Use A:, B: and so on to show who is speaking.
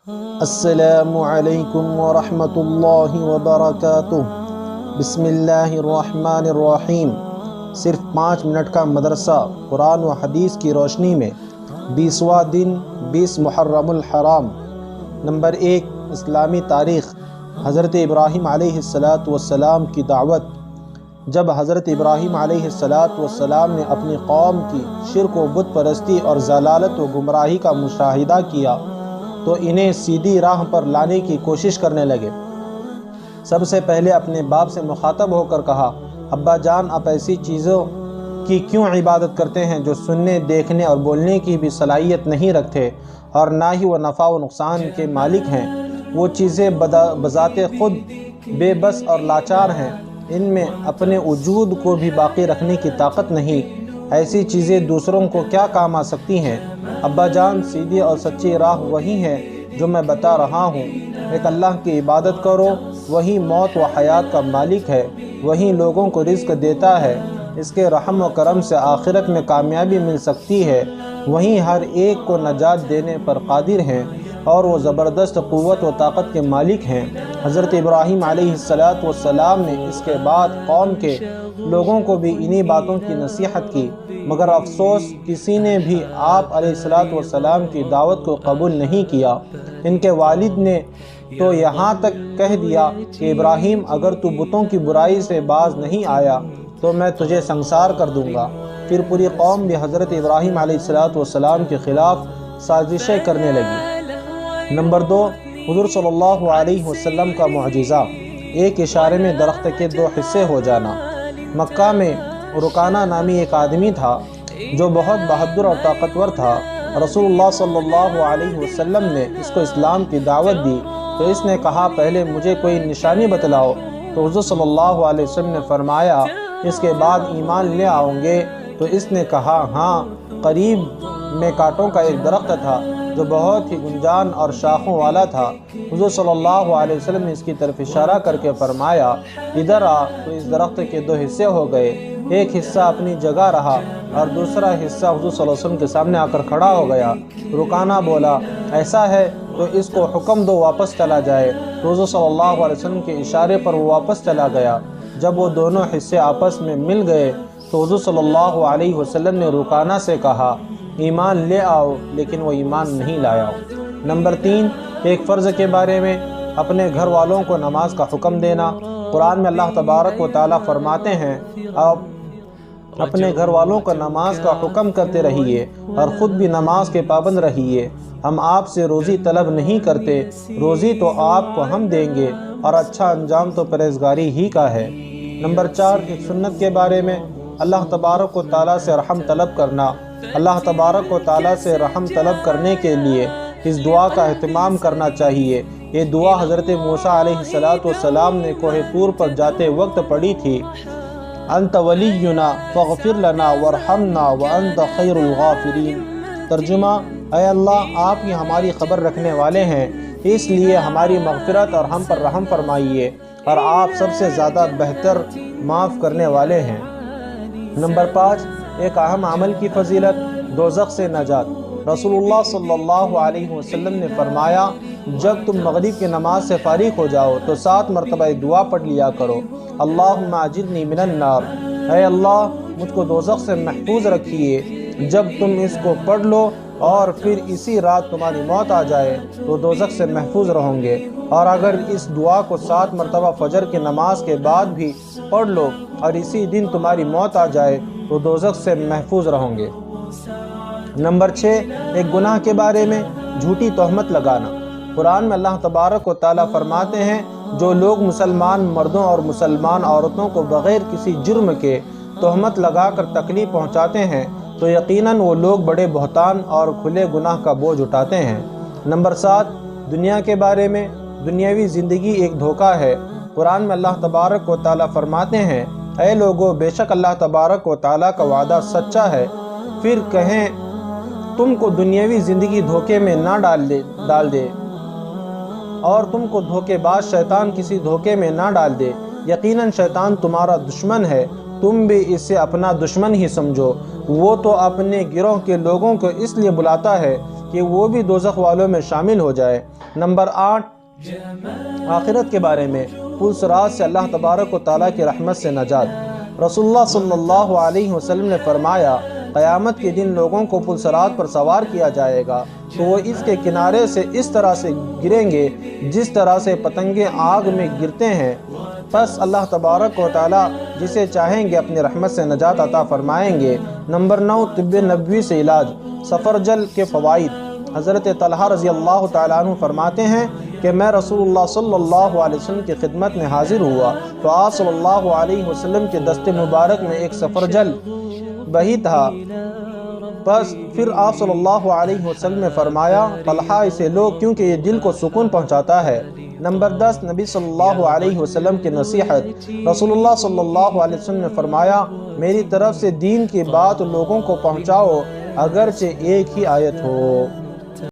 A: السلام علیکم ورحمۃ اللہ وبرکاتہ۔ بسم اللہ الرحمن الرحیم۔ صرف 5 منٹ کا مدرسہ قرآن و حدیث کی روشنی میں 20واں دن 20 محرم الحرام۔ نمبر 1، اسلامی تاریخ۔ حضرت ابراہیم علیہ السلام کی دعوت۔ جب حضرت ابراہیم علیہ السلام نے اپنی قوم کی شرک و بت پرستی اور ضلالت و گمراہی کا مشاہدہ کیا تو انہیں سیدھی راہ پر لانے کی کوشش کرنے لگے۔ سب سے پہلے اپنے باپ سے مخاطب ہو کر کہا، ابا جان، آپ ایسی چیزوں کی کیوں عبادت کرتے ہیں جو سننے، دیکھنے اور بولنے کی بھی صلاحیت نہیں رکھتے اور نہ ہی وہ نفع و نقصان کے مالک ہیں؟ وہ چیزیں بذات خود بے بس اور لاچار ہیں، ان میں اپنے وجود کو بھی باقی رکھنے کی طاقت نہیں۔ ایسی چیزیں دوسروں کو کیا کام آ سکتی ہیں؟ ابا جان، سیدھی اور سچی راہ وہی ہے جو میں بتا رہا ہوں۔ ایک اللہ کی عبادت کرو، وہی موت و حیات کا مالک ہے، وہی لوگوں کو رزق دیتا ہے، اس کے رحم و کرم سے آخرت میں کامیابی مل سکتی ہے، وہی ہر ایک کو نجات دینے پر قادر ہیں اور وہ زبردست قوت و طاقت کے مالک ہیں۔ حضرت ابراہیم علیہ السلام نے اس کے بعد قوم کے لوگوں کو بھی انہی باتوں کی نصیحت کی، مگر افسوس کسی نے بھی آپ علیہ السلام کی دعوت کو قبول نہیں کیا۔ ان کے والد نے تو یہاں تک کہہ دیا کہ ابراہیم، اگر تو بتوں کی برائی سے باز نہیں آیا تو میں تجھے سنسار کر دوں گا۔ پھر پوری قوم بھی حضرت ابراہیم علیہ السلام کے خلاف سازشیں کرنے لگی۔ نمبر 2، حضور صلی اللہ علیہ وسلم کا معجزہ، ایک اشارے میں درخت کے 2 حصے ہو جانا۔ مکہ میں رکانہ نامی ایک آدمی تھا جو بہت بہادر اور طاقتور تھا۔ رسول اللہ صلی اللہ علیہ وسلم نے اس کو اسلام کی دعوت دی تو اس نے کہا، پہلے مجھے کوئی نشانی بتلاؤ۔ تو حضور صلی اللہ علیہ وسلم نے فرمایا، اس کے بعد ایمان لے آؤں گے؟ تو اس نے کہا، ہاں۔ قریب میں کانٹوں کا ایک درخت تھا جو بہت ہی گنجان اور شاخوں والا تھا۔ حضور صلی اللہ علیہ وسلم نے اس کی طرف اشارہ کر کے فرمایا، ادھر آ۔ تو اس درخت کے 2 حصے ہو گئے، ایک حصہ اپنی جگہ رہا اور دوسرا حصہ حضور صلی اللہ علیہ وسلم کے سامنے آ کر کھڑا ہو گیا۔ رکانہ بولا، ایسا ہے تو اس کو حکم دو واپس چلا جائے۔ تو حضور صلی اللہ علیہ وسلم کے اشارے پر وہ واپس چلا گیا۔ جب وہ دونوں حصے آپس میں مل گئے تو حضور صلی اللہ علیہ وسلم نے رکانہ سے کہا، ایمان لے آؤ، لیکن وہ ایمان نہیں لایا۔ نمبر 3، ایک فرض کے بارے میں اپنے گھر والوں کو نماز کا حکم دینا۔ قرآن میں اللہ تبارک و تعالیٰ فرماتے ہیں، آپ اپنے گھر والوں کو نماز کا حکم کرتے رہیے اور خود بھی نماز کے پابند رہیے۔ ہم آپ سے روزی طلب نہیں کرتے، روزی تو آپ کو ہم دیں گے اور اچھا انجام تو پرہیزگاری ہی کا ہے۔ نمبر 4، ایک سنت کے بارے میں اللہ تبارک و تعالیٰ سے رحم طلب کرنا۔ اللہ تبارک و تعالیٰ سے رحم طلب کرنے کے لیے اس دعا کا اہتمام کرنا چاہیے۔ یہ دعا حضرت موسیٰ علیہ السلام نے کوہ طور پر جاتے وقت پڑھی تھی، انت ولینا فاغفر لنا وارحمنا وانت خیر الغافرین۔ ترجمہ، اے اللہ، آپ ہی ہماری خبر رکھنے والے ہیں، اس لیے ہماری مغفرت اور ہم پر رحم فرمائیے، اور آپ سب سے زیادہ بہتر معاف کرنے والے ہیں۔ نمبر 5، ایک اہم عمل کی فضیلت، دوزخ سے نجات۔ رسول اللہ صلی اللہ علیہ وسلم نے فرمایا، جب تم مغرب کی نماز سے فارغ ہو جاؤ تو 7 مرتبہ دعا پڑھ لیا کرو، اللہم اجرنی من النار، اے اللہ مجھ کو دوزخ سے محفوظ رکھیے۔ جب تم اس کو پڑھ لو اور پھر اسی رات تمہاری موت آ جائے تو دوزخ سے محفوظ رہوں گے، اور اگر اس دعا کو 7 مرتبہ فجر کی نماز کے بعد بھی پڑھ لو اور اسی دن تمہاری موت آ جائے تو دوزخ سے محفوظ رہوں گے۔ نمبر 6، ایک گناہ کے بارے میں جھوٹی تہمت لگانا۔ قرآن میں اللہ تبارک و تعالیٰ فرماتے ہیں، جو لوگ مسلمان مردوں اور مسلمان عورتوں کو بغیر کسی جرم کے تہمت لگا کر تکلیف پہنچاتے ہیں تو یقیناً وہ لوگ بڑے بہتان اور کھلے گناہ کا بوجھ اٹھاتے ہیں۔ نمبر 7، دنیا کے بارے میں دنیاوی زندگی ایک دھوکہ ہے۔ قرآن میں اللہ تبارک و تعالیٰ فرماتے ہیں، اے لوگو، بے شک اللہ تبارک و تعالیٰ کا وعدہ سچا ہے۔ پھر کہیں تم کو دنیاوی زندگی دھوکے میں نہ ڈال دے اور تم کو دھوکے باز شیطان کسی دھوکے میں نہ ڈال دے۔ یقیناً شیطان تمہارا دشمن ہے، تم بھی اسے اپنا دشمن ہی سمجھو۔ وہ تو اپنے گروہ کے لوگوں کو اس لیے بلاتا ہے کہ وہ بھی دوزخ والوں میں شامل ہو جائے۔ نمبر 8، آخرت کے بارے میں پل صراط سے اللہ تبارک و تعالیٰ کی رحمت سے نجات۔ رسول اللہ صلی اللہ علیہ وسلم نے فرمایا، قیامت کے دن لوگوں کو پل صراط پر سوار کیا جائے گا تو وہ اس کے کنارے سے اس طرح سے گریں گے جس طرح سے پتنگیں آگ میں گرتے ہیں۔ پس اللہ تبارک و تعالیٰ جسے چاہیں گے اپنی رحمت سے نجات عطا فرمائیں گے۔ نمبر 9، طب نبوی سے علاج، سفرجل کے فوائد۔ حضرت طلحہ رضی اللہ تعالیٰ عنہ فرماتے ہیں کہ میں رسول اللہ صلی اللہ علیہ وسلم کی خدمت میں حاضر ہوا تو آپ صلی اللہ علیہ وسلم کے دست مبارک میں ایک سفرجل بہی تھا۔ بس پھر آپ صلی اللہ علیہ وسلم نے فرمایا، طلحہ اسے لو کیونکہ یہ دل کو سکون پہنچاتا ہے۔ نمبر 10، نبی صلی اللہ علیہ وسلم کی نصیحت۔ رسول اللہ صلی اللہ علیہ وسلم نے فرمایا، میری طرف سے دین کی بات لوگوں کو پہنچاؤ اگرچہ ایک ہی آیت ہو۔